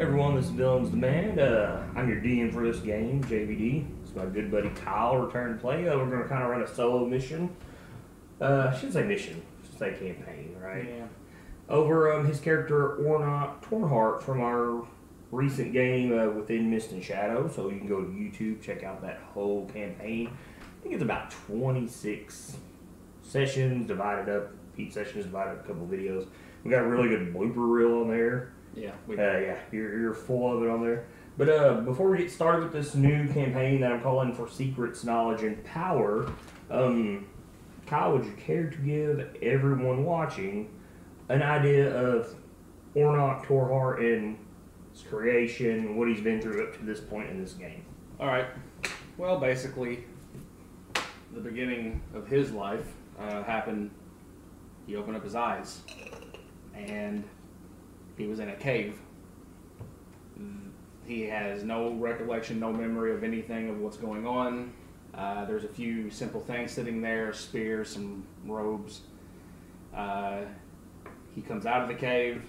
Everyone, this is Villains Demand. I'm your DM for this game, JVD. It's my good buddy Kyle, return to play. We're going to kind of run a solo mission. I shouldn't say mission, I should say campaign, right? Yeah. Over his character Oronok Torn-Heart from our recent game Within Mist and Shadow. So you can go to YouTube, check out that whole campaign. I think it's about 26 sessions divided up. Each session is divided up a couple videos. We got a really good blooper reel on there. Yeah. You're full of it on there. But before we get started with this new campaign that I'm calling for Secrets, Knowledge, and Power, Kyle, would you care to give everyone watching an idea of Oronok Torn-Heart and his creation, what he's been through up to this point in this game? All right. Well, basically, the beginning of his life happened. He opened up his eyes, and he was in a cave. He has no recollection, no memory of anything of what's going on. There's a few simple things sitting there, a spear, some robes. He comes out of the cave.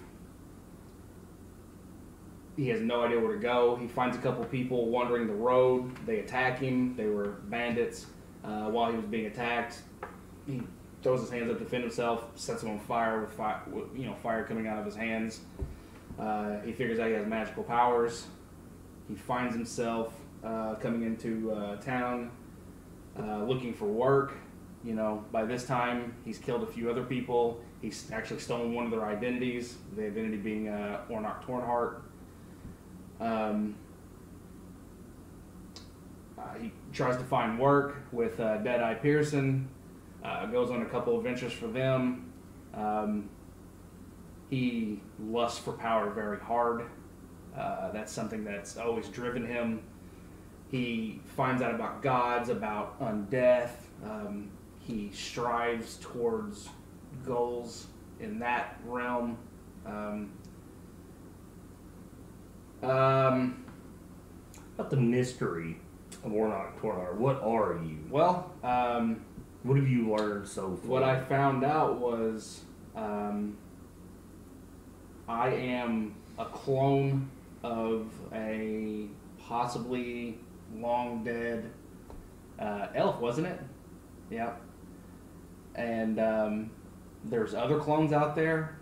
He has no idea where to go. He finds a couple people wandering the road. They attack him. They were bandits. While he was being attacked, he throws his hands up to defend himself, sets them on fire with fire coming out of his hands. He figures out he has magical powers. He finds himself coming into town, looking for work. You know, by this time, he's killed a few other people. He's actually stolen one of their identities, the identity being Oronok Torn-Heart. He tries to find work with Deadeye Pearson, goes on a couple adventures for them. He lusts for power very hard. That's something that's always driven him. He finds out about gods, about undeath. He strives towards goals in that realm. About the mystery of Oronok Torn-Heart, what are you? Well, what have you learned so far? what I found out was I am a clone of a possibly long dead elf, wasn't it? Yeah. And there's other clones out there.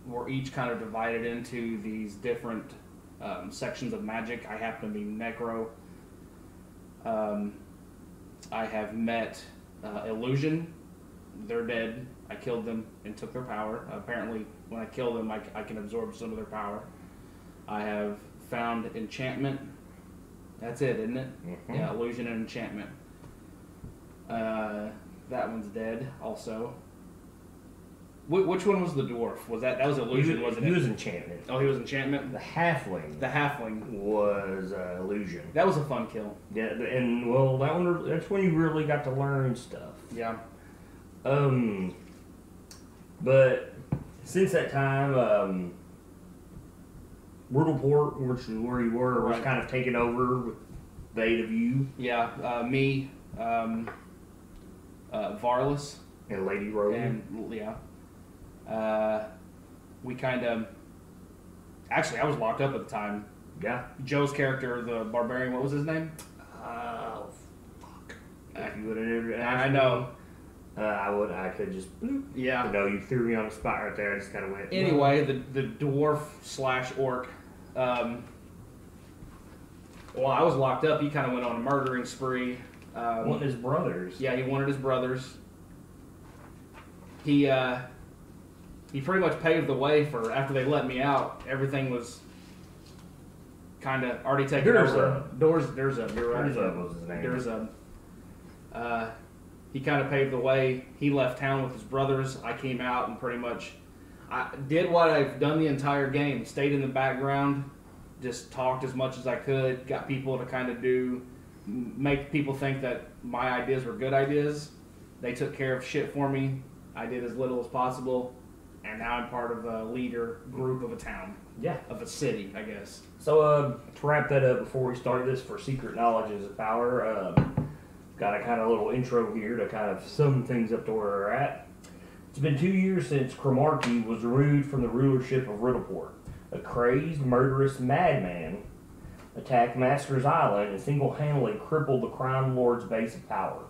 We're each kind of divided into these different sections of magic. I happen to be Necro. I have met Illusion. They're dead. I killed them and took their power. Apparently, when I kill them, I can absorb some of their power. I have found Enchantment. That's it, isn't it? Mm-hmm. Yeah, Illusion and Enchantment. That one's dead, also. Which one was the dwarf? Was that was Illusion, wasn't it? He was Enchantment. Oh, he was Enchantment? The halfling. The halfling. Was Illusion. That was a fun kill. Yeah, and well, that's when you really got to learn stuff. Yeah. But since that time, Riddleport, which is where you were, was Right. kind of taken over with the 8 of you. Yeah, me, Varless, And Lady Rogan. and we kind of... Actually, I was locked up at the time. Yeah. Joe's character, the barbarian, what was his name? Oh, fuck. If you would have I know. I could just bloop. Yeah. But no, you threw me on the spot right there. I just kind of went. Anyway, the dwarf / orc, while I was locked up, he kind of went on a murdering spree. One of his brothers. Yeah, he wanted his brothers. He pretty much paved the way for, after they let me out, everything was kind of already taken over. Doors up, you're right. Doors up was his name. Doors up. He kind of paved the way. He left town with his brothers. I came out and pretty much I did what I've done the entire game. Stayed in the background, just talked as much as I could, got people to kind of make people think that my ideas were good ideas. They took care of shit for me. I did as little as possible, and now I'm part of a leader group of a town. Yeah. Of a city, I guess. So to wrap that up before we start this for Secret Knowledge is a Power, got a kind of little intro here to kind of sum things up to where we're at. It's been 2 years since Cromarty was removed from the rulership of Riddleport. a crazed, murderous madman attacked Massacre Island and single-handedly crippled the Crime Lord's base of power.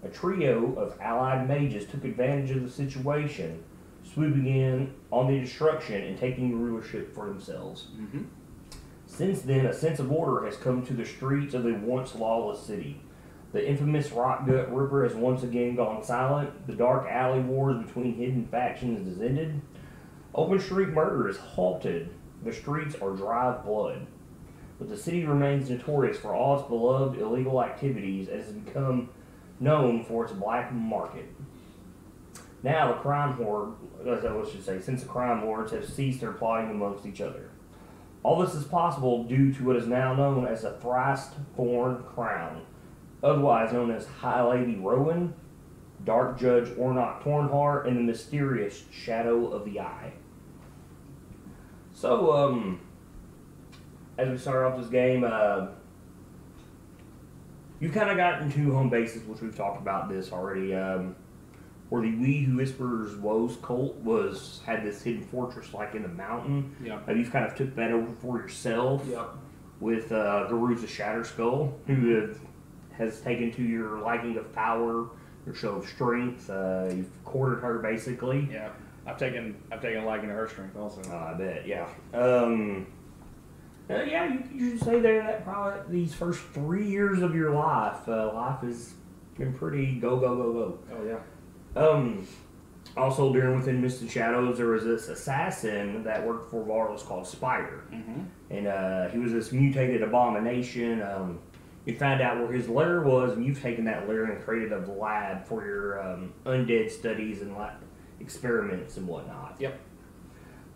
A trio of allied mages took advantage of the situation, swooping in on the destruction and taking the rulership for themselves. Mm-hmm. Since then, a sense of order has come to the streets of the once lawless city. The infamous Rock Gut Ripper has once again gone silent. The dark alley wars between hidden factions has ended. Open street murder is halted. The streets are dry of blood. But the city remains notorious for all its beloved illegal activities and has become known for its black market. Now the crime horde, since the crime lords have ceased their plotting amongst each other. All this is possible due to what is now known as the Thrice Thorned Crown, otherwise known as High Lady Rowan, Dark Judge Oronok Torn-Heart, and the mysterious Shadow of the Eye. So, as we start off this game, you've kind of gotten two home bases, which we've talked about this already. Where the We Who Whispers Woes cult had this hidden fortress like in the mountain. Yep. You've kind of took that over for yourself. Yep. With Garuza Shatterskull, who has taken to your liking of power, your show of strength. You've courted her basically. Yeah. I've taken a liking to her strength also. I bet, yeah. Yeah, you should say there that probably these first 3 years of your life, life has been pretty go, go, go, go. Oh, yeah. Also, during Within Mist and Shadows, there was this assassin that worked for Varlos called Spider. Mm-hmm. And he was this mutated abomination. You found out where his lair was, and you've taken that lair and created a lab for your undead studies and experiments and whatnot. Yep.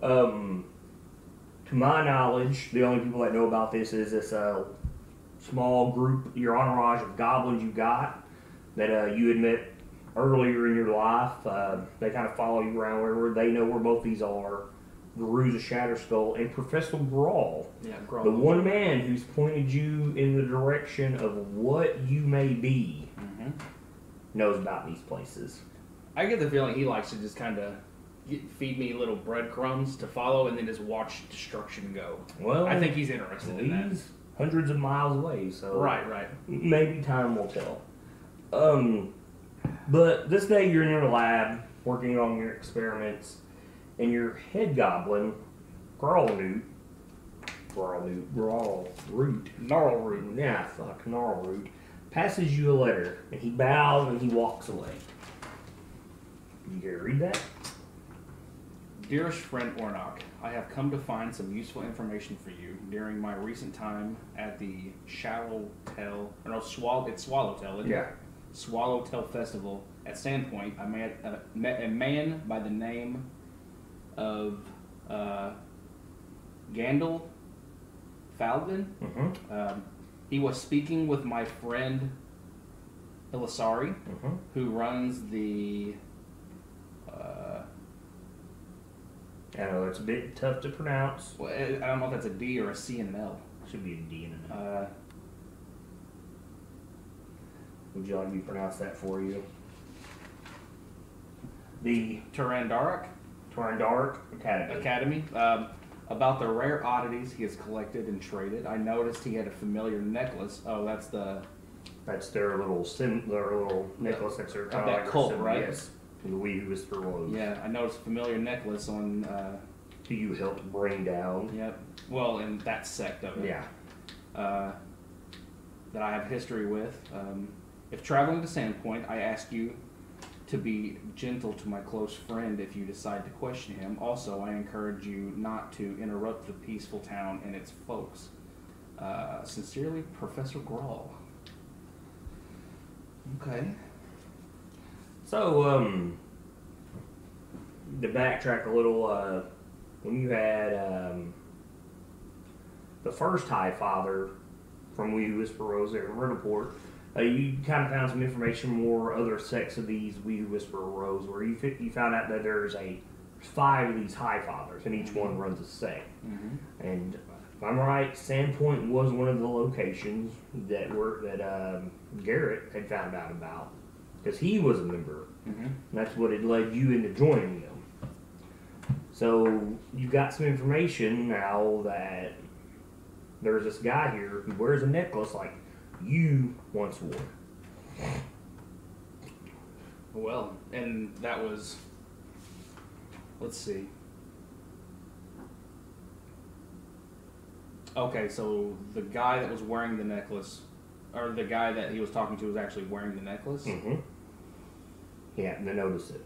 To my knowledge, the only people that know about this is this small group, your entourage of goblins you got, that you had met earlier in your life. They kind of follow you around wherever. They know where both these are. Garuza Shatterskull and Professor Grawl. Yeah, Grawl. The one man who's pointed you in the direction of what you may be knows about these places. I get the feeling he likes to just kind of feed me little breadcrumbs to follow and then just watch destruction go. Well, I think he's interested in that. He's hundreds of miles away, so Right. maybe time will tell. But this day you're in your lab working on your experiments, and your head goblin, Gnarlroot, passes you a letter, and he bows and he walks away. You care to read that? Dearest friend Oronok, I have come to find some useful information for you. During my recent time at the Swallowtail, isn't it? Swallowtail Festival at Sandpoint, I met a man by the name of Gandalf Falvin. He was speaking with my friend Ilisari, who runs the... I know it's a bit tough to pronounce. Well, I don't know if that's a D or a C and an L. Should be a D and an L. Would you like me to pronounce that for you? The Turandarok Academy. About the rare oddities he has collected and traded. I noticed he had a familiar necklace. Oh, that's their little necklace. That's their kind that of like cult, symbol, right? Yes. The We Who Whisper Woes. Yeah, I noticed a familiar necklace on. Who you helped bring down? Yep. Well, in that sect of it. Yeah. That I have history with. If traveling to Sandpoint, I ask you to be gentle to my close friend if you decide to question him. Also, I encourage you not to interrupt the peaceful town and its folks. Sincerely, Professor Grawl. Okay. So, to backtrack a little, when you had the first High Father from We Who Whisper Woes there in Riddleport, you kind of found some information more other sects of these We Who Whisper Woes, where you found out that there's 5 of these High Fathers, and each one runs a sect. And if I'm right, Sandpoint was one of the locations that Garrett had found out about, because he was a member. And that's what had led you into joining them. So you've got some information now that there's this guy here who wears a necklace like you once wore. Well, and that was, let's see. Okay, so the guy that was wearing the necklace, or the guy that he was talking to was actually wearing the necklace? Mm-hmm. He happened to notice it.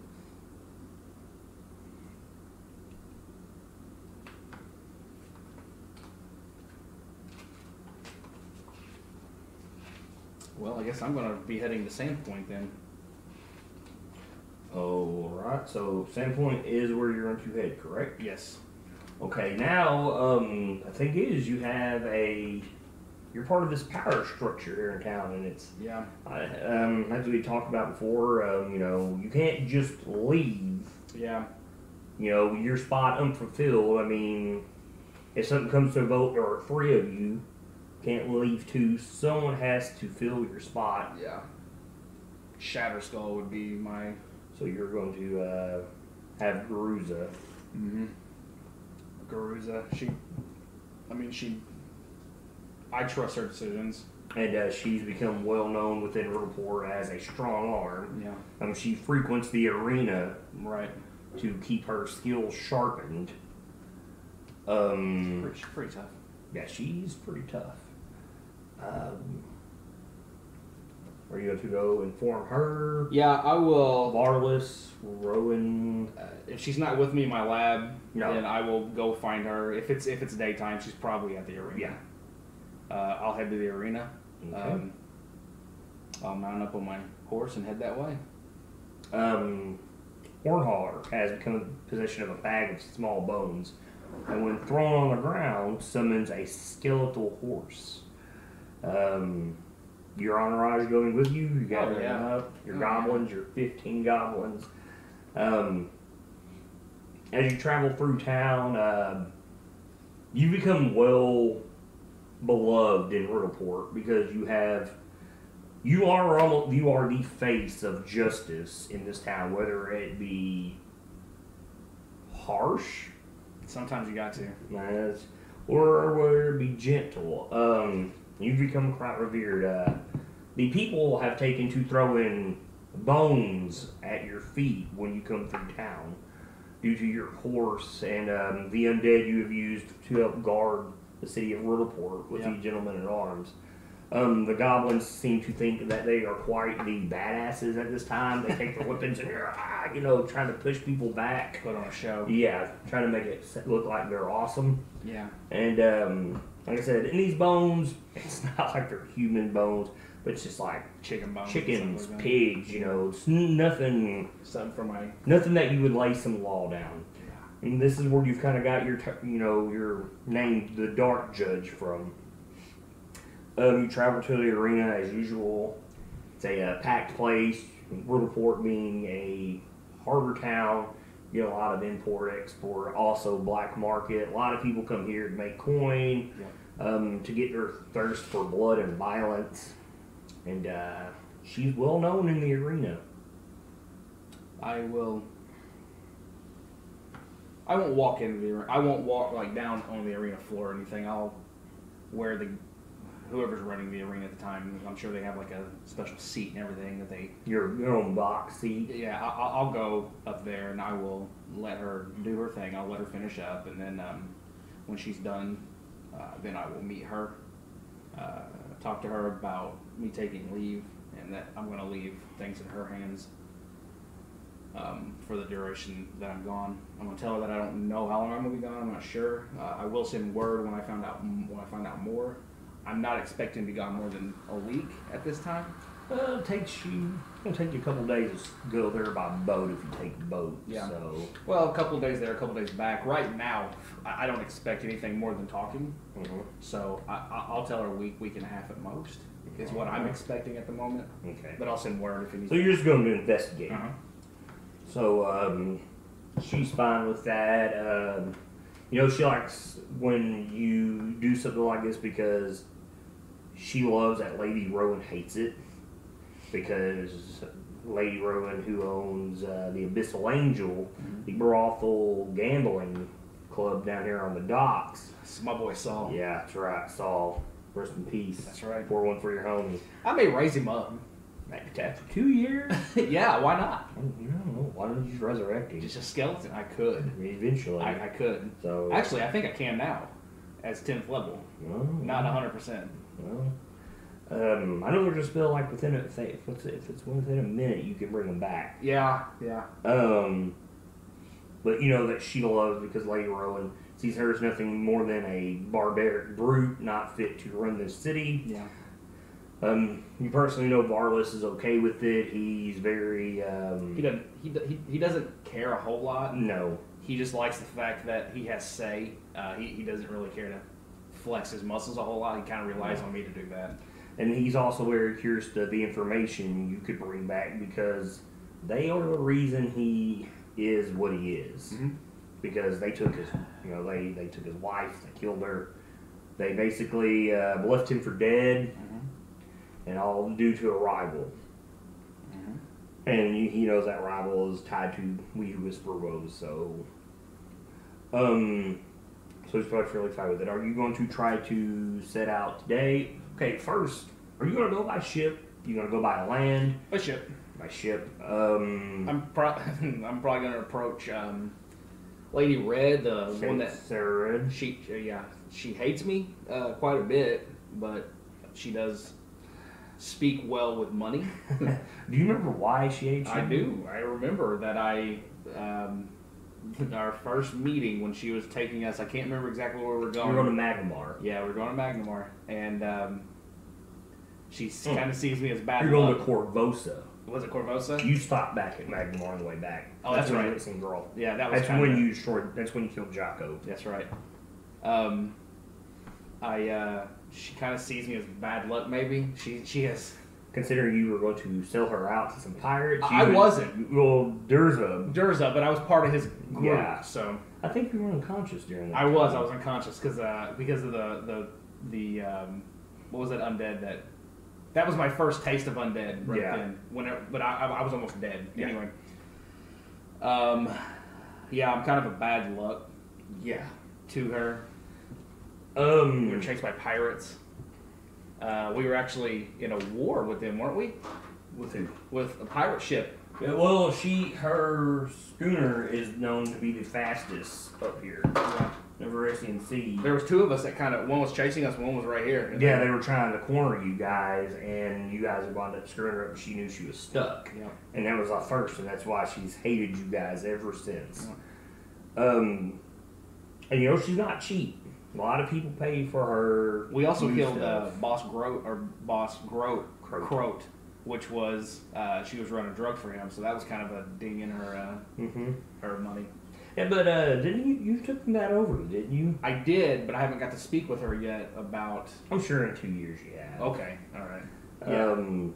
Well, I guess I'm going to be heading to Sandpoint then. Alright, so Sandpoint is where you're going to head, correct? Yes. Okay, now, the thing is, you're part of this power structure here in town, and it's, Yeah. as we talked about before, you can't just leave, Yeah. your spot unfulfilled. I mean, if something comes to a vote, there are 3 of you, can't leave 2, someone has to fill your spot. Yeah. Shatterskull would be my... So you're going to, have Garuza. Mm-hmm. Garuza, I trust her decisions. And she's become well known within Riddleport as a strong arm. Yeah. She frequents the arena Right. to keep her skills sharpened. Pretty tough. Yeah, she's pretty tough. Are you going to go inform her? Yeah, I will. Varless, Rowan. If she's not with me in my lab, No. then I will go find her. If it's daytime, she's probably at the arena. Yeah. I'll head to the arena. Okay. I'll mount up on my horse and head that way. Hornhauer has become in possession of a bag of small bones, and when thrown on the ground, summons a skeletal horse. Your entourage going with you. You got them up. Your goblins, your 15 goblins. As you travel through town, you become well beloved in Riddleport because you are the face of justice in this town, whether it be harsh, Sometimes you got to. or whether it be gentle. You've become quite revered. The people have taken to throwing bones at your feet when you come through town due to your horse and the undead you have used to help guard the city of Riddleport with these gentlemen at arms. The goblins seem to think that they are quite the badasses at this time. They take their weapons and they're, trying to push people back. Put on a show. Yeah, trying to make it look like they're awesome. Yeah. And like I said, in these bones, it's not like they're human bones, but it's just like Chicken bones. chickens, pigs. It's nothing that you would lay some law down. Yeah. And this is where you've kind of got your name, the Dark Judge, from. You travel to the arena as usual. It's a packed place. Riddleport being a harbor town, you get a lot of import, export, also black market. A lot of people come here to make coin, to get their thirst for blood and violence. And she's well known in the arena. I won't walk into the arena. I won't walk down on the arena floor or anything. I'll wear whoever's running the arena at the time. I'm sure they have like a special seat and everything that they. Your own box seat. Yeah, I'll go up there and I will let her do her thing. I'll let her finish up, and then when she's done, then I will meet her, talk to her about me taking leave, and that I'm going to leave things in her hands for the duration that I'm gone. I'm going to tell her that I don't know how long I'm going to be gone. I'm not sure. I will send word when I find out more. I'm not expecting to be gone more than a week at this time. It'll take you a couple days to go there by boat if you take the boat. Yeah. So. Well, a couple of days there, a couple of days back. Right now, I don't expect anything more than talking. Mm-hmm. So I'll tell her a week and a half at most is what I'm expecting at the moment. Okay. But I'll send word if anything. So you're just going to investigate. Uh-huh. So she's fine with that. She likes when you do something like this because she loves that Lady Rowan hates it because Lady Rowan, who owns the Abyssal Angel, the brothel gambling club down here on the docks. It's my boy Saul. Yeah, that's right, Saul. Rest in peace. That's right. Pour one for your homie. I may raise him up. After 2 years? Yeah, why not? I don't know. Why don't you just resurrect him? Just a skeleton. I could. Eventually. I could. So actually, I think I can now, as 10th level. Well, Not 100%. Well, I know there's a spell like within if it's within a minute, you can bring them back. Yeah. But you know that she loves because Lady Rowan sees her as nothing more than a barbaric brute, not fit to run this city. Yeah. You personally know Varlas is okay with it. He's very. He doesn't care a whole lot. No. He just likes the fact that he has say. He doesn't really care to flex his muscles a whole lot. He kind of relies on me to do that. And he's also very curious to the information you could bring back because they are the reason he is what he is. Mm-hmm. Because they took his, they took his wife, they killed her. They basically left him for dead, and all due to a rival. Mm-hmm. And he knows that rival is tied to We Who Whisper Woes, so he's probably really excited with it. Are you going to try to set out today? Okay, first, are you going to go by ship? You going to go by land? By ship. By ship. I'm probably going to approach Lady Red, the one that Sarah Red. She hates me quite a bit, but she does speak well with money. Do you remember why she hates you? I do. I remember that our first meeting when she was taking us, I can't remember exactly where we were going. We were going to Magnamar. Yeah, we're going to Magnamar, and she kind of sees me as bad. You're going to Corvosa. Was it Corvosa? You stopped back at Magnamar on the way back. Oh, that's right. That's when girl. Yeah, that was. That's when you destroyed. That's when you killed Jocko. That's right. She kind of sees me as bad luck. Maybe she has. Considering you were going to sell her out to some pirates, I wasn't. Well, Durza, but I was part of his group. Yeah. So I think you were unconscious during that. I was unconscious because of the what was that undead that was my first taste of undead right then. But I was almost dead anyway. Yeah, I'm kind of a bad luck. Yeah. To her. We were chased by pirates. We were actually in a war with them, weren't we? With who? With a pirate ship. Yeah, well, her schooner is known to be the fastest up here. Yeah. The Varisian Sea. There was two of us that one was chasing us, one was right here. Yeah, they were trying to corner you guys, and you guys wound up screwing her up. She knew she was stuck. Yeah. And that was our first, and that's why she's hated you guys ever since. Yeah. And she's not cheap. A lot of people pay for her. We also killed Boss Croat, which was she was running drugs for him, so that was kind of a ding in her her money. Yeah, but didn't you took that over, didn't you? I did, but I haven't got to speak with her yet about. I'm sure in 2 years you have. Okay, all right. Yeah. I'm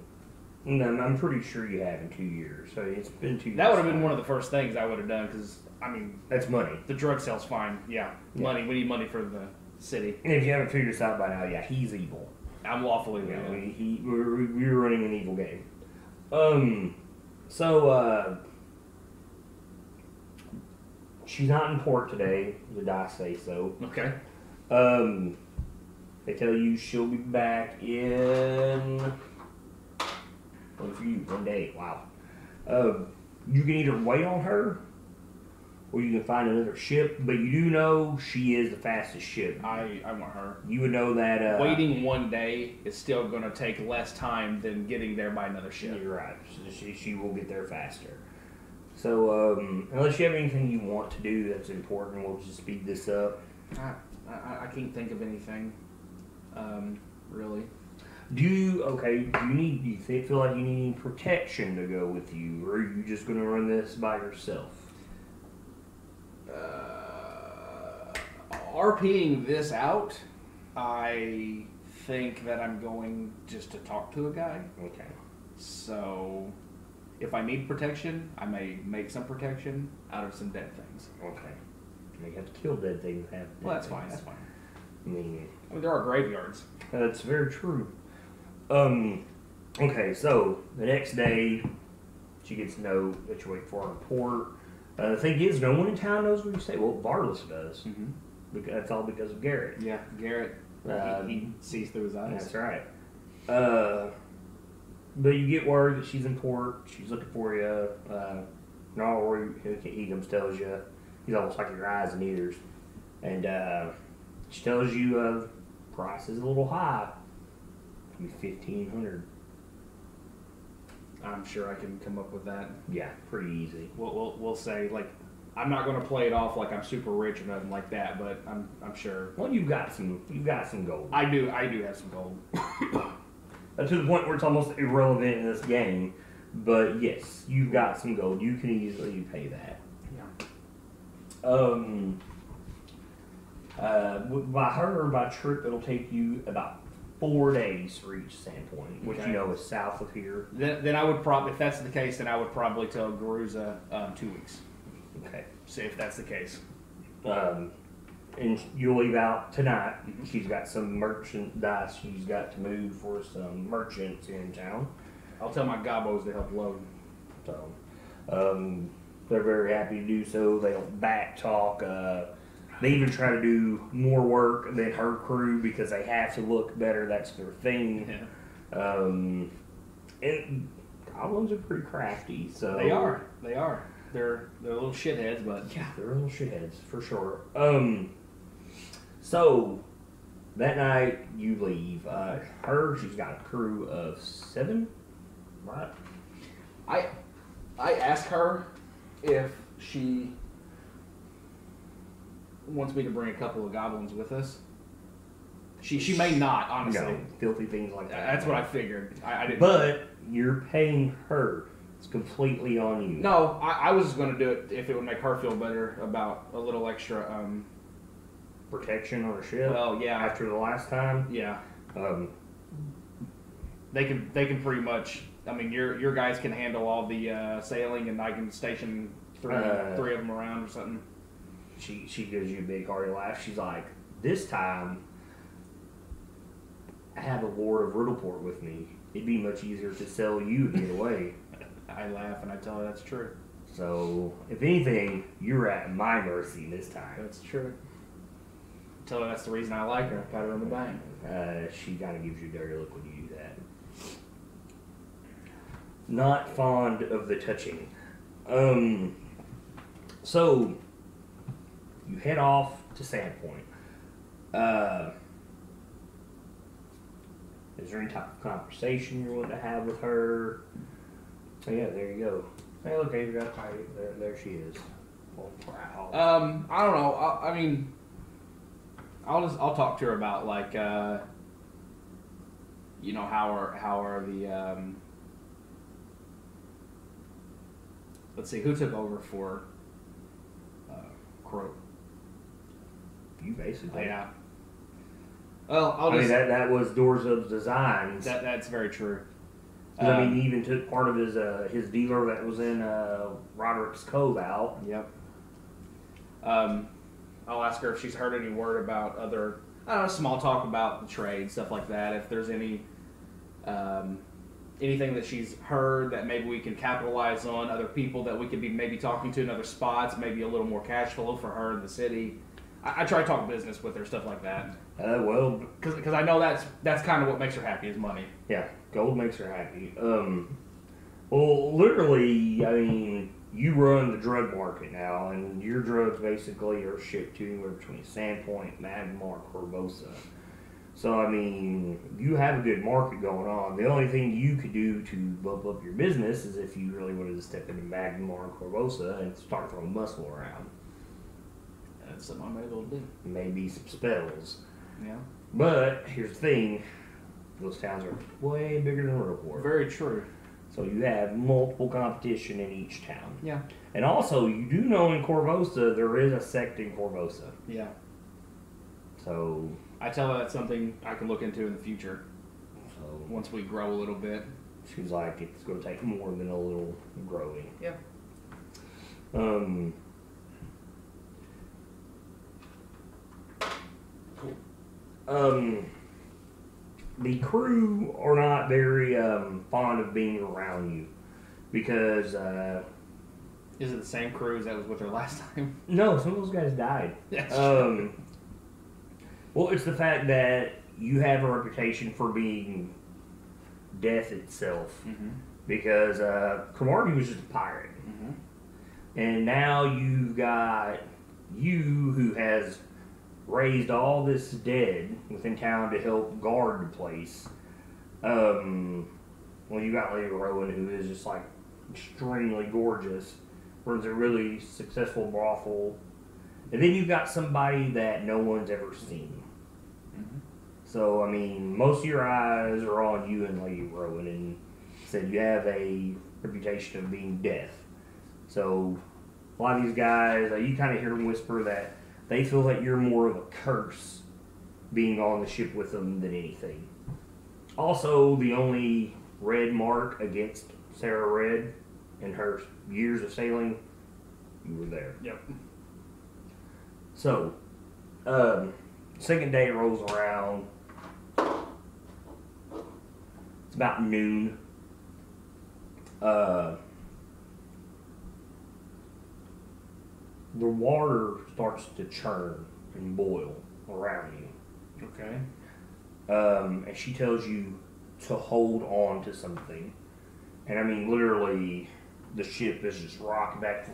pretty sure you have in 2 years. So it's been 2 years. That would have been one of the first things I would have done because that's money. The drug sale's fine. Yeah, money. We need money for the city. And if you haven't figured this out by now, he's evil. I'm lawfully evil. We're running an evil game. So she's not in port today. The dice say so. Okay. They tell you she'll be back in. What for you? 1 day. Wow. You can either wait on her, or you can find another ship. But you do know she is the fastest ship. I want her. You would know that. Waiting 1 day is still going to take less time than getting there by another ship. You're right. She will get there faster. So unless you have anything you want to do that's important, we'll just speed this up. I can't think of anything. Really. Do you feel like you need protection to go with you, or are you just going to run this by yourself? RPing this out, I think that I'm going just to talk to a guy. Okay. So, if I need protection, I may make some protection out of some dead things. Okay. You have to kill dead things. Well, that's fine. That's fine. I mean, there are graveyards. That's very true. Okay, so the next day, She gets to know that you're waiting for her in port. The thing is, no one in town knows where you stay. Well, Varlas does. Mm-hmm. That's all because of Garrett. Yeah, Garrett. He sees through his eyes. That's right. But you get word that she's in port. She's looking for you. Norway, he comes tells you. He's almost like your eyes and ears. And she tells you price is a little high. It'll be $1,500. I'm sure I can come up with that. Yeah, pretty easy. We'll say, like, I'm not going to play it off like I'm super rich or nothing like that, but I'm sure. Well, you've got some gold. I do have some gold. To the point where it's almost irrelevant in this game. But yes, you've got some gold. You can easily pay that. Yeah. By trip, it'll take you about 4 days to reach Sandpoint, which Okay. you know is south of here. Then I would probably, if that's the case, then I would probably tell Garuza 2 weeks. Okay. See if that's the case. And you'll leave out tonight. Mm-hmm. She's got some merchandise she's got to move for some merchants in town. I'll tell my gobos to help load. So, they're very happy to do so. They don't back talk. They even try to do more work than her crew because they have to look better. That's their thing. Yeah. And goblins are pretty crafty. So They are. They're little shitheads, but yeah, they're little shitheads for sure. So that night you leave. She's got a crew of 7, right? I asked her if she wants me to bring a couple of goblins with us. She may not, honestly. No, filthy things like that. That's what I figured. I didn't. But you're paying her. It's completely on you. No, I was going to do it if it would make her feel better about a little extra. Protection on a ship. Well, yeah. After the last time. Yeah. Um, They can pretty much. I mean, your guys can handle all the sailing, and I can station three of them around or something. She gives you a big hearty laugh. She's like, this time, I have a Lord of Riddleport with me. It'd be much easier to sell you to get away. I laugh and I tell her that's true. So, if anything, you're at my mercy this time. That's true. Tell her that's the reason I like her. I pat her on the back. She kind of gives you a dirty look when you do that. Not fond of the touching. So, you head off to Sandpoint. Is there any type of conversation you want to have with her? Oh, yeah, there you go. Hey, look, Ava got tight. There she is. Oh, wow. I don't know. I mean, I'll talk to her about like, you know, how are the let's see, who took over for Crow? You basically. Yeah. Well, I mean, that was Doors of Designs. That's very true. I mean, he even took part of his dealer that was in Roderick's Cove out. Yep. I'll ask her if she's heard any word about other, I don't know, small talk about the trade, stuff like that. If there's any anything that she's heard that maybe we can capitalize on, other people that we could be maybe talking to in other spots, maybe a little more cash flow for her in the city. I try to talk business with her, stuff like that. Well, because I know that's kind of what makes her happy is money. Yeah, gold makes her happy. Well, literally, I mean, you run the drug market now, and your drugs basically are shipped to anywhere between Sandpoint, Magmar, Corvosa. So, I mean, you have a good market going on. The only thing you could do to bump up your business is if you really wanted to step into Magmar and Corvosa and start throwing muscle around. That's something I may be able to do. Maybe some spells. Yeah. But, here's the thing. Those towns are way bigger than Riddleport. Very true. So you have multiple competition in each town. Yeah. And also, you do know in Corvosa, there is a sect in Corvosa. Yeah. So... I tell her that's something I can look into in the future. So once we grow a little bit. She's like, it's going to take more than a little growing. Yeah. Cool. The crew are not very fond of being around you. because Is it the same crew as that was with her last time? no, some of those guys died. That's Well, it's the fact that you have a reputation for being death itself, because Cromartie was just a pirate, and now you've got you who has raised all this dead within town to help guard the place. Well, you got Lady Rowan, who is just like extremely gorgeous, runs a really successful brothel, and then you've got somebody that no one's ever seen. So, I mean, most of your eyes are on you and Lady Rowan, and said you have a reputation of being death. So, a lot of these guys, you kind of hear them whisper that they feel that you're more of a curse being on the ship with them than anything. Also, the only red mark against Sarah Red in her years of sailing, you were there. Yep. So, second day rolls around. It's about noon. The water starts to churn and boil around you. Okay. And she tells you to hold on to something. And I mean, literally, the ship is just rocking back.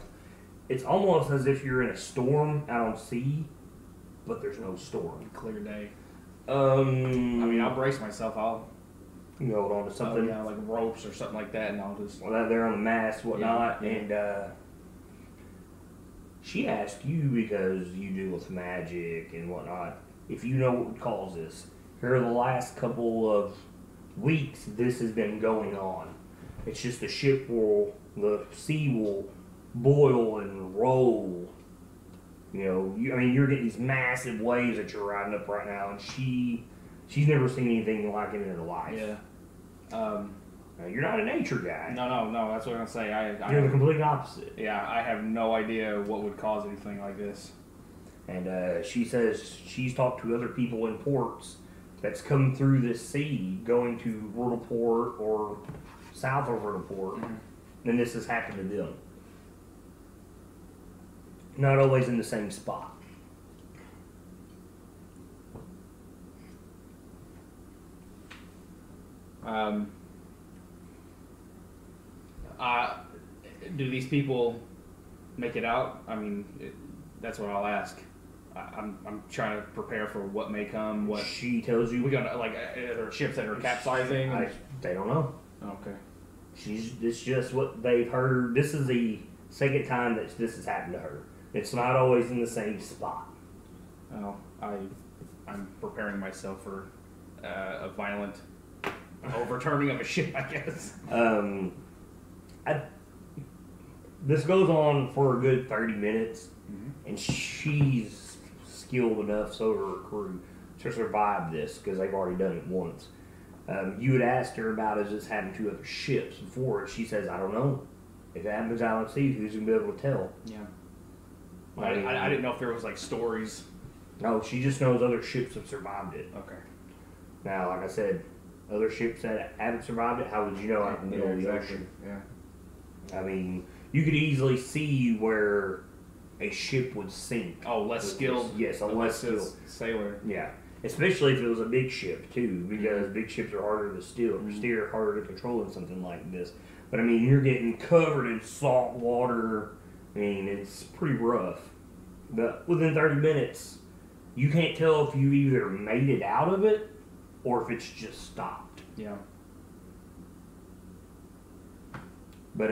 It's almost as if you're in a storm out on sea, but there's no storm. Clear day. I I mean, I'll brace myself. I'll you hold on to something. yeah, like ropes or something like that, and I'll just. Well, they're on the mast, whatnot, Yeah. and she asked you because you deal with magic and whatnot. If you know what would cause this, here are the last couple of weeks this has been going on. It's just the the sea will boil and roll. You know, I mean, you're getting these massive waves that you're riding up right now, and she's never seen anything like it in her life. Yeah. Now, you're not a nature guy. No. That's what I'm gonna say. You're the complete opposite. Yeah, I have no idea what would cause anything like this. And she says she's talked to other people in ports that's come through this sea, going to Riddleport or south of Riddleport, and this has happened to them. Not always in the same spot. Do these people make it out? I mean, that's what I'll ask. I'm trying to prepare for what may come. What She tells you we gonna like? Are there ships that are capsizing? they don't know. Okay. It's just what they've heard. This is the second time that this has happened to her. It's not always in the same spot. Well, I'm preparing myself for a violent overturning of a ship, I guess. This goes on for a good 30 minutes, and she's skilled enough, so are her crew, to survive this, because they've already done it once. You had asked her about, has this happened to other ships before? She says, I don't know. If it happens out at sea, who's going to be able to tell? Yeah. I didn't know if there was like stories. No, she just knows other ships have survived it. Okay. Now, like I said, other ships that haven't survived it, how would you know out in the middle of the ocean? Yeah. I mean, you could easily see where a ship would sink. Oh, less skilled. Yes, a less skilled sailor. Yeah, especially if it was a big ship too, because big ships are harder to steer, harder to control than something like this. But I mean, you're getting covered in salt water. I mean, it's pretty rough. But within 30 minutes, you can't tell if you either made it out of it or if it's just stopped. Yeah. But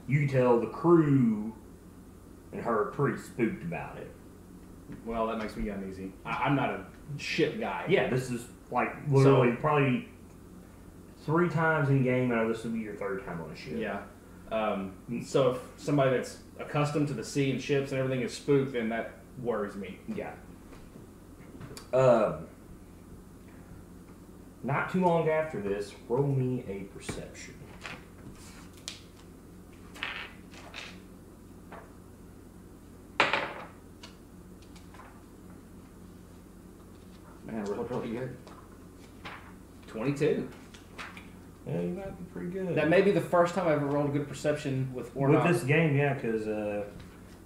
you can tell the crew and her are pretty spooked about it. Well, that makes me uneasy. I'm not a ship guy. Yeah, this is like literally probably 3 times in game, and this will be your 3rd time on a ship. Yeah. So if somebody that's accustomed to the sea and ships and everything is spooked, then that worries me. Yeah. Not too long after this, roll me a perception. Man, really good. 22. Yeah, you might be pretty good. That may be the first time I ever rolled a good perception with Oronok. With this game, yeah, because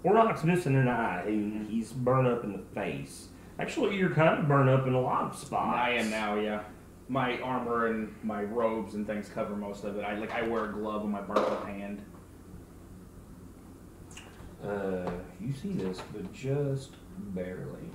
Oronok's missing an eye. He's burned up in the face. Actually, you're kind of burned up in a lot of spots. I am now, yeah. My armor and my robes and things cover most of it. I wear a glove on my burnt up hand. You see this, but just barely.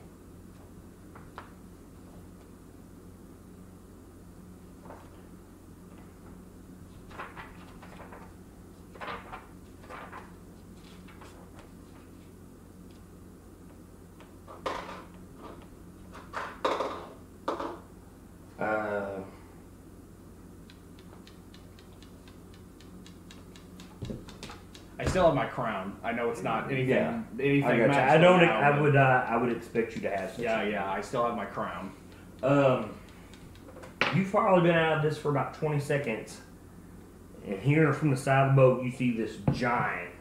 I still have my crown. I know it's not anything. Yeah. Anything. I got you. I would expect you to have. Yeah. I still have my crown. You've probably been out of this for about 20 seconds, and here from the side of the boat, you see this giant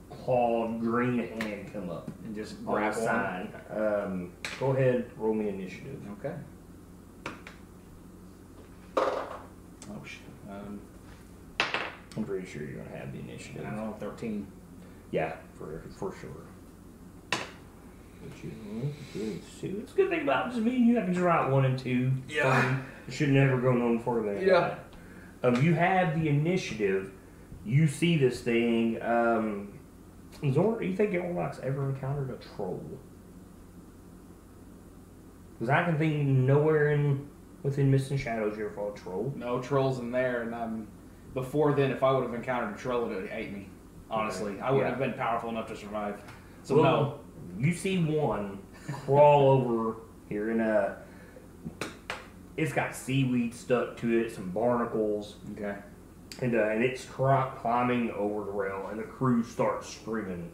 clawed green hand come up And just on grab the one. sign. Go ahead, roll me initiative. Okay. Oh shit. I'm pretty sure you're gonna have the initiative. I don't know, 13. Yeah, for sure. But it's a good thing about just me and you. I can just write 1 and 2. Yeah. It should never go no further than Yeah. that. You have the initiative. You see this thing. Zor, do you think Oronok's ever encountered a troll? Because I can think nowhere within Mist and Shadows you ever fought a troll. No trolls in there, and before then, if I would have encountered a troll, it would have ate me. Honestly, Okay. I wouldn't have been powerful enough to survive. So Well, no. You see one crawl over here, and it's got seaweed stuck to it, some barnacles, Okay. and it's climbing over the rail, and the crew starts screaming,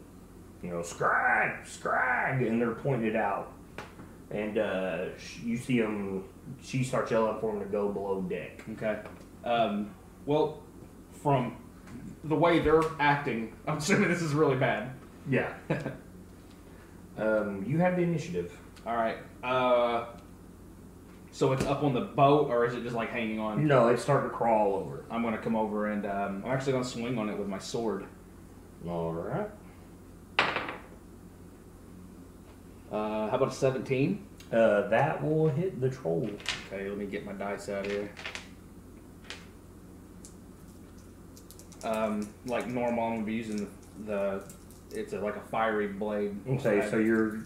scrag, scrag, and they're pointing it out. And you see them, she starts yelling for them to go below deck. Okay. Well, from the way they're acting, I'm assuming this is really bad. Yeah. You have the initiative. All right. So it's up on the boat, or is it just like hanging on? No, it's starting to crawl over. I'm gonna come over and I'm actually gonna swing on it with my sword. All right. How about a 17? That will hit the troll. Okay, let me get my dice out here. Like normal, I'm gonna be using it's like a fiery blade. Okay, so you're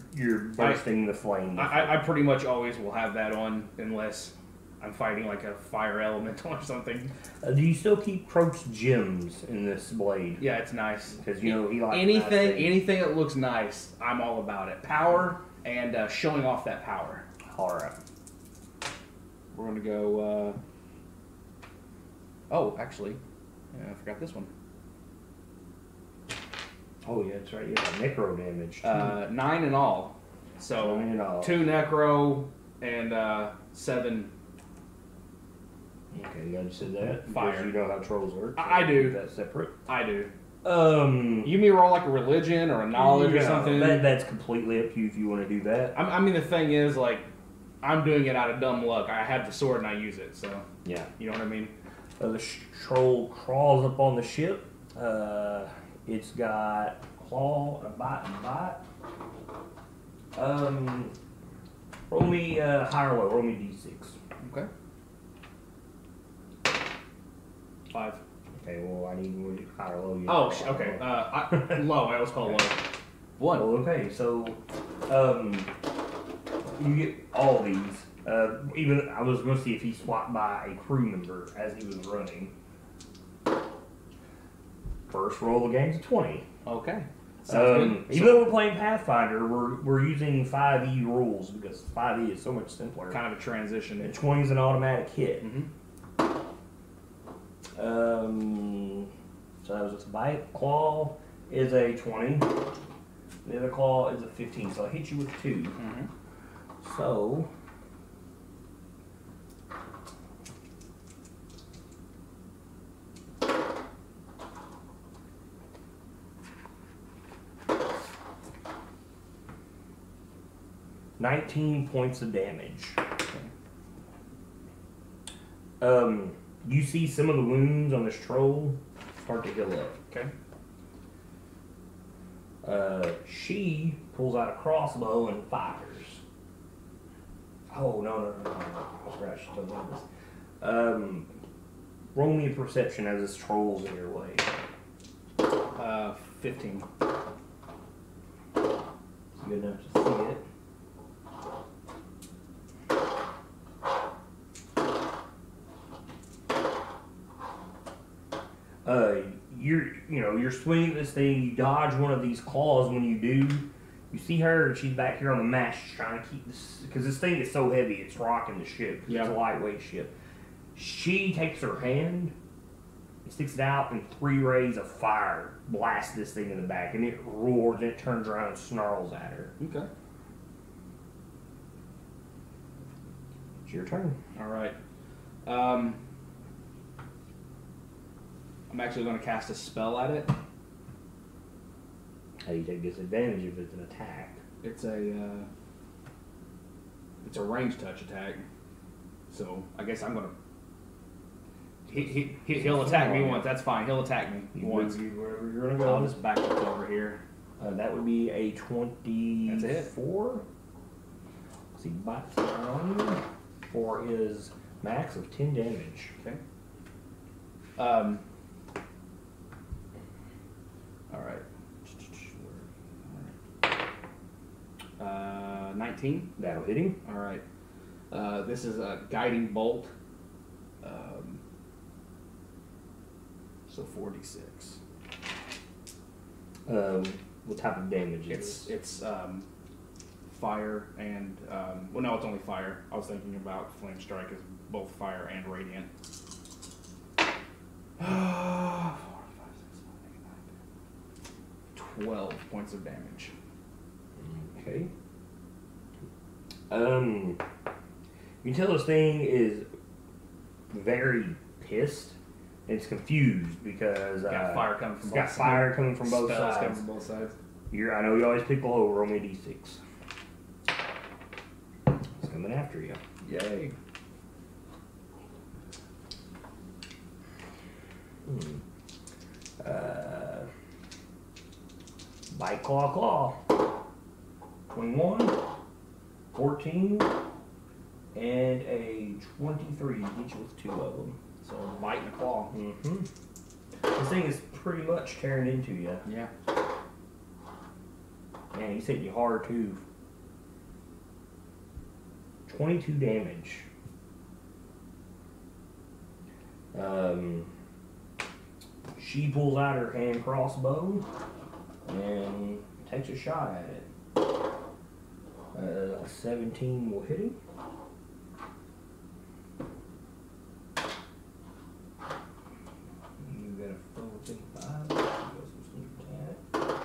bursting the flame. I pretty much always will have that on unless I'm fighting like a fire elemental or something. Do you still keep Croak's gems in this blade? Yeah, it's nice. Because he likes anything that looks nice, I'm all about it. Power and showing off that power. All right. We're gonna go. Oh, actually, I forgot this one. Oh yeah, that's right. You have necro damage. 9 in all. So 9 in all. 2 necro and 7. Okay, you said that. Fire. Because you know how trolls work. So I do. That's separate. I do. You You mean roll like a religion or a knowledge or something? That's completely up to you if you want to do that. I mean, the thing is, like, I'm doing it out of dumb luck. I have the sword and I use it, so Yeah. you know what I mean. The troll crawls up on the ship. It's got claw, a bite, and bite. Roll me high or low. Roll me d6. Okay. 5. Okay, well, I need high or low. Okay. Low. I always call low. 1. Well, okay, so you get all these. Even I was going to see if he swapped by a crew member as he was running. First roll of the game's a 20. Okay. Sounds good. Even though we're playing Pathfinder, we're using 5e rules because 5e is so much simpler. Kind of a transition. And 20 is an automatic hit. Mm-hmm. So that was a bite. Claw is a 20. The other claw is a 15. So I hit you with 2. Mm-hmm. So. $19 points of damage. You see some of the wounds on this troll start to heal up. Okay. She pulls out a crossbow and fires. Oh, no. I forgot she told me this. Roll me a perception as this troll's in your way. 15. It's good enough to see it. You're swinging this thing. You dodge one of these claws. When you do, you see her, and she's back here on the mast trying to keep this, because this thing is so heavy, it's rocking the ship. Yeah. It's a lightweight ship. She takes her hand, and sticks it out, and 3 rays of fire blast this thing in the back, and it roars, and it turns around and snarls at her. Okay. It's your turn. All right. I'm actually going to cast a spell at it. How do you take disadvantage if it's an attack? It's a range touch attack. So I guess I'm going to... He'll attack me once. That's fine. He'll attack me once. Wherever you're going to go. I'll just back up over here. That would be a 24. That's a hit. So he bites on you for his max of 10 damage. Okay. All right. 19. That'll hit him. All right. This is a guiding bolt. So 4d6. What type of damage is it? It's fire and well, no, it's only fire. I was thinking about flame strike as both fire and radiant. 4, 5, 6, 7, 8, 9, 10. 12 points of damage. Okay. You can tell this thing is very pissed. And it's confused because got fire coming from it's both got sides. fire coming from both Spells sides. coming from both sides. I know you always pick low. Roll me a d6. It's coming after you. Yay. Bite, claw. 21, 14, and a 23 to get you with 2 of them. So bite and a claw. Mm-hmm. This thing is pretty much tearing into you. Yeah. Man, he's hitting you hard too. 22 damage. She pulls out her hand crossbow and takes a shot at it. 17 will hit him. You got a 4, 5.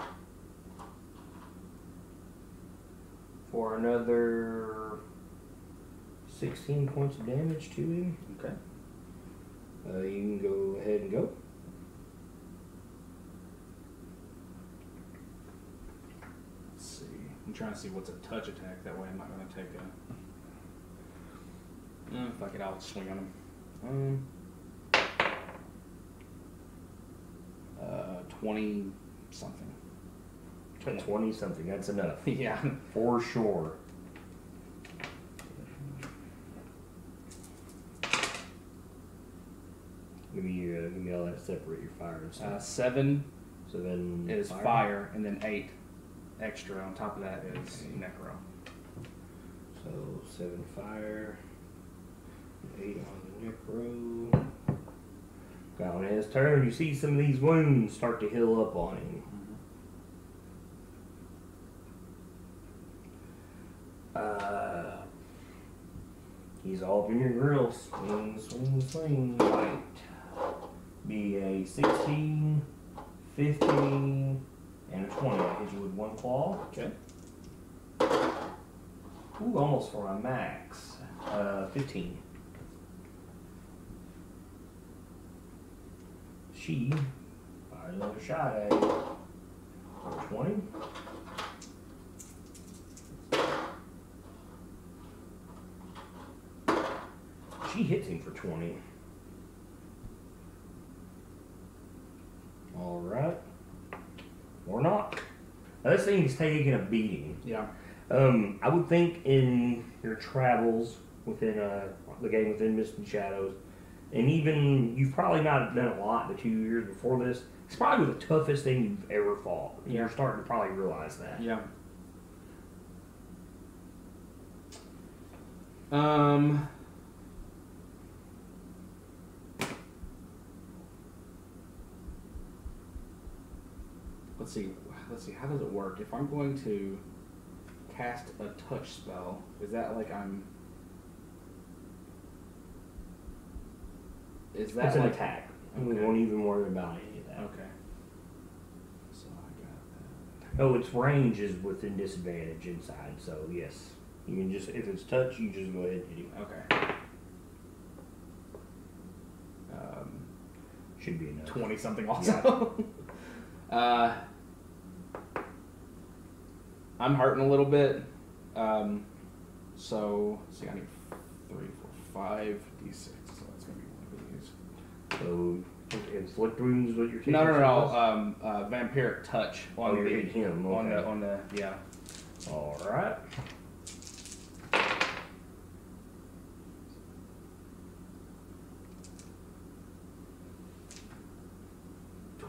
For another 16 points of damage to him. Okay. You can go ahead and go. Let's see. I'm trying to see what's a touch attack. That way I'm not going to take a... fuck it, I'll swing on him. 20-something. 20 something, that's enough. Yeah. For sure. Give me all that separate your fire and stuff. 7 So then is fire, and then 8 extra on top of that is necro. So 7 fire, 8 on the necro. Got on his turn. You see some of these wounds start to heal up on him. He's all up in your grill. Swing. Right. Be a 16, 15, and a 20. I hit you with 1 claw. Okay. Ooh, almost for my max. 15. She fires another shot at you. For 20. She hits him for 20. This thing's taking a beating. Yeah. I would think in your travels within the game within Mist and Shadows, and even you've probably not done a lot the 2 years before this. It's probably the toughest thing you've ever fought. Yeah. You're starting to probably realize that. Yeah. Let's see. How does it work? If I'm going to cast a touch spell, is that like I'm? Is that It's an like attack. Okay. We won't even worry about any of that. Okay. So I got that. Oh, its range is within disadvantage inside, so yes. You can just, if it's touch, you just go ahead and hit him. Okay. Should be enough. 20 something also. Yeah. I'm hurting a little bit. So, let's see, I need 3, 4, 5 d6. So that's going to be one of these. So, inflict wounds is what you're taking? No. Vampiric touch on you're hitting him. Okay. on the yeah. Alright.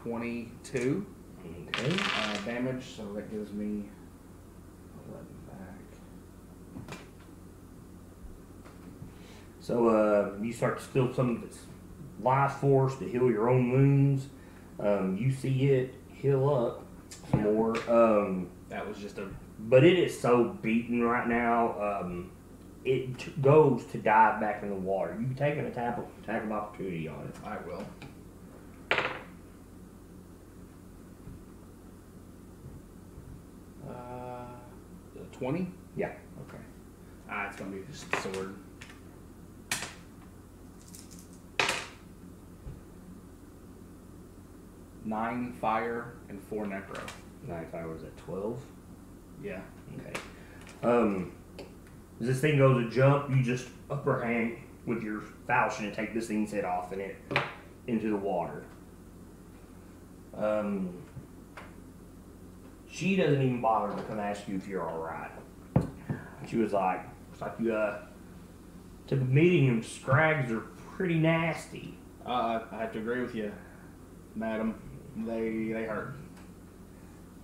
$22 Okay. damage, so that gives me 11 back. So you start to spill some of its life force to heal your own wounds. You see it heal up some more. That was just a. But it is so beaten right now. It goes to dive back in the water. You can take an attack of opportunity on it. I will. 20? Yeah. Okay. It's gonna be just sword. Nine fire and 4 necro. 9 fire was at 12. Yeah. Okay. As this thing goes to jump, you just upper hand with your falchion and take this thing's head off and it into the water. She doesn't even bother to come ask you if you're alright. She was like, it's like you took a meeting and scrags are pretty nasty. I have to agree with you, madam. They hurt.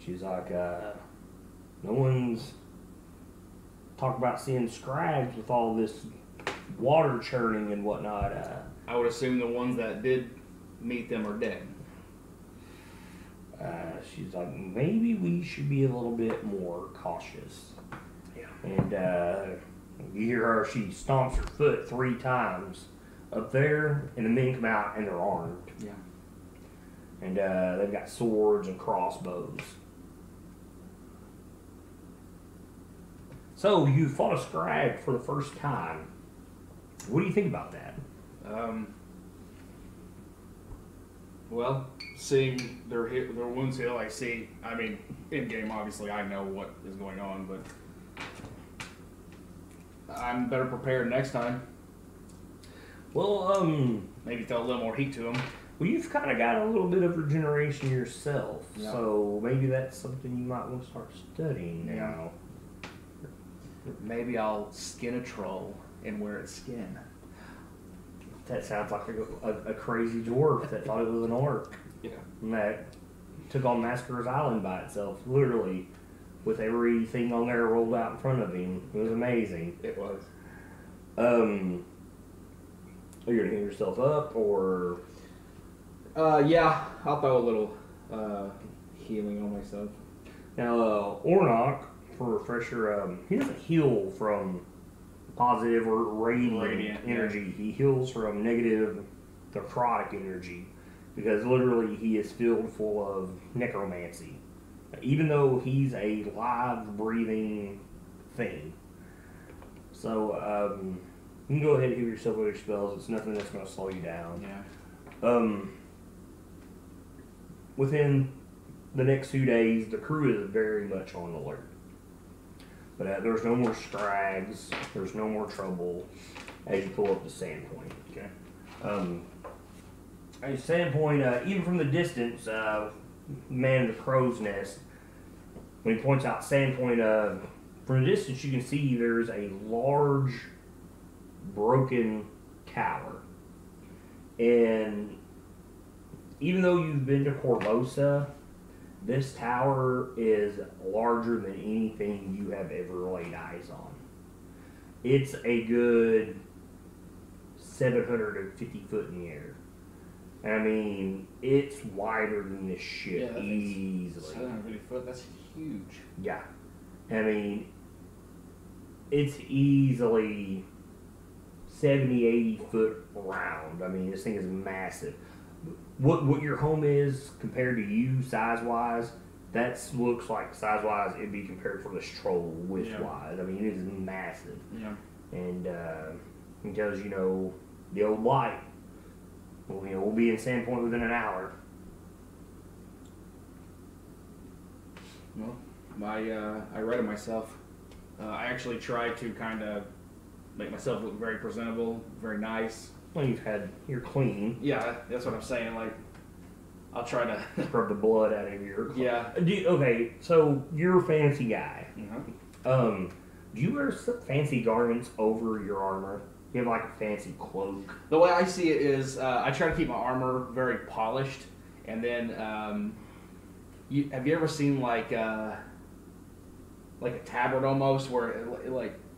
She's like, no one's talking about seeing scrags with all this water churning and whatnot. I would assume the ones that did meet them are dead. She's like, maybe we should be a little bit more cautious. Yeah. And you hear her, she stomps her foot 3 times up there, and the men come out and they're armed. Yeah. And they've got swords and crossbows. So you fought a scrag for the first time. What do you think about that? Well, seeing their wounds heal, I mean, in game, obviously, I know what is going on, but I'm better prepared next time. Well, Maybe throw a little more heat to them. well, you've kind of got a little bit of regeneration yourself, Yeah. so maybe that's something you might want to start studying Yeah. now. Maybe I'll skin a troll and wear its skin. That sounds like a crazy dwarf that thought it was an orc. Yeah. And that took on Massacre Island by itself, literally, with everything on there rolled out in front of him. It was amazing. It was. Are you gonna heal yourself up, or? Yeah, I'll throw a little healing on myself. Now, Oronok, for a refresher, he doesn't heal from positive or radiant energy. Yeah. He heals from negative necrotic energy, because literally he is filled full of necromancy. Even though he's a live, breathing thing. So, you can go ahead and heal yourself with your spells. It's nothing that's going to slow you down. Yeah. Within the next 2 days, the crew is very much on alert. But there's no more scrags. There's no more trouble as you pull up the sand point. Okay. At Sandpoint, even from the distance, man, the crow's nest, when he points out Sandpoint, from a distance you can see there's a large broken tower. And even though you've been to Corvosa, this tower is larger than anything you have ever laid eyes on. It's a good 750 foot in the air. I mean, it's wider than this ship easily. 750 foot, that's huge. Yeah. I mean, it's easily 70, 80 foot round. I mean, this thing is massive. What your home is compared to you size-wise, that looks like size-wise it'd be compared for this troll width-wise. I mean, it is massive. Yeah. And it tells the old light. Well, we'll be in Sandpoint within an hour. Well, I read it myself. I actually tried to kind of make myself look very presentable, very nice. Well, you're clean. Yeah, that's what I'm saying. Like, I'll try to Scrub the blood out of your clothes. Yeah. Okay, so you're a fancy guy. Mm-hmm. Do you wear fancy garments over your armor? You have like a fancy cloak. The way I see it is, I try to keep my armor very polished, and then have you ever seen like a tabard almost, where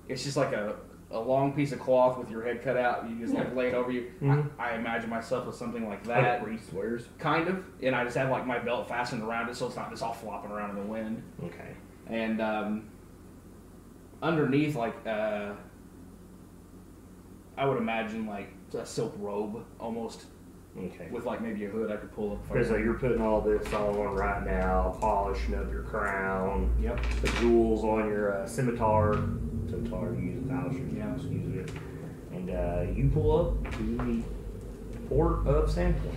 it's just like a long piece of cloth with your head cut out, you just like lay it over you. Mm-hmm. I imagine myself with something like that. Like priest wears. Kind of, and I just have like my belt fastened around it, so it's not just all flopping around in the wind. Okay. And underneath, I would imagine like a silk robe almost. Okay. With like maybe a hood I could pull up. Okay, so you're putting all this on right now, polishing up your crown. Yep. The jewels on your scimitar. Scimitar, you use a falchion. Yeah. Use it. And you pull up to the port of Sandpoint.